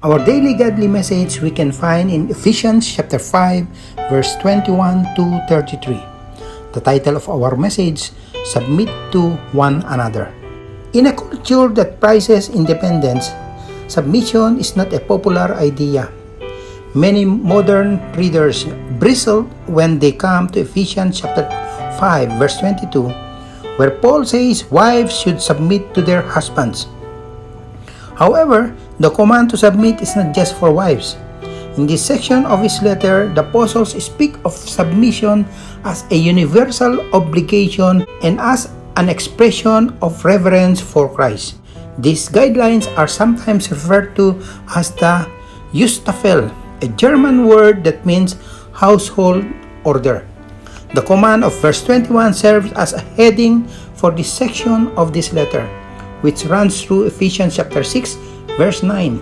Our daily godly message we can find in Ephesians chapter 5 verse 21 to 33. The title of our message, Submit to One Another. In a culture that prizes independence, submission is not a popular idea. Many modern readers bristle when they come to Ephesians chapter 5 verse 22, where Paul says wives should submit to their husbands. However, the command to submit is not just for wives. In this section of his letter, the apostles speak of submission as a universal obligation and as an expression of reverence for Christ. These guidelines are sometimes referred to as the Justafel, a German word that means household order. The command of verse 21 serves as a heading for this section of this letter, which runs through Ephesians chapter 6, verse 9.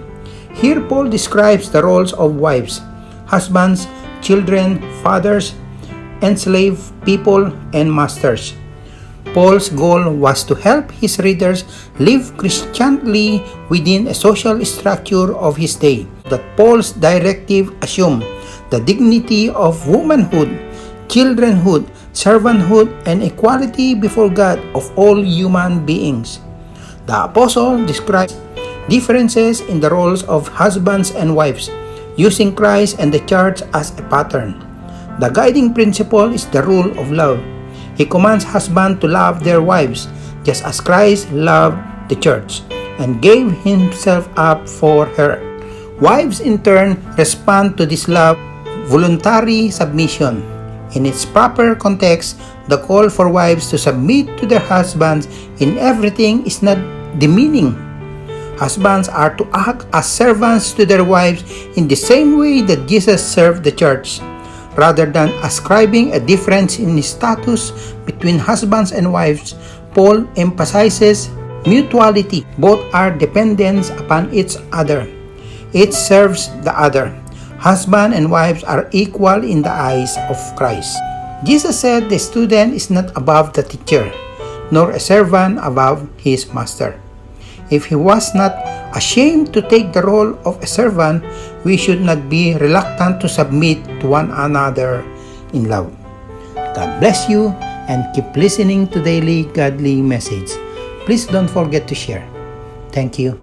Here Paul describes the roles of wives, husbands, children, fathers, enslaved people, and masters. Paul's goal was to help his readers live Christianly within a social structure of his day. That Paul's directive assumed the dignity of womanhood, childrenhood, servanthood, and equality before God of all human beings. The apostle describes differences in the roles of husbands and wives, using Christ and the church as a pattern. The guiding principle is the rule of love. He commands husbands to love their wives, just as Christ loved the church and gave himself up for her. Wives in turn respond to this love, voluntary submission. In its proper context, the call for wives to submit to their husbands in everything is not demeaning. Husbands are to act as servants to their wives in the same way that Jesus served the church. Rather than ascribing a difference in status between husbands and wives, Paul emphasizes mutuality. Both are dependent upon each other. Each serves the other. Husband and wives are equal in the eyes of Christ. Jesus said the student is not above the teacher, nor a servant above his master. If he was not ashamed to take the role of a servant, we should not be reluctant to submit to one another in love. God bless you and keep listening to Daily Godly Message. Please don't forget to share. Thank you.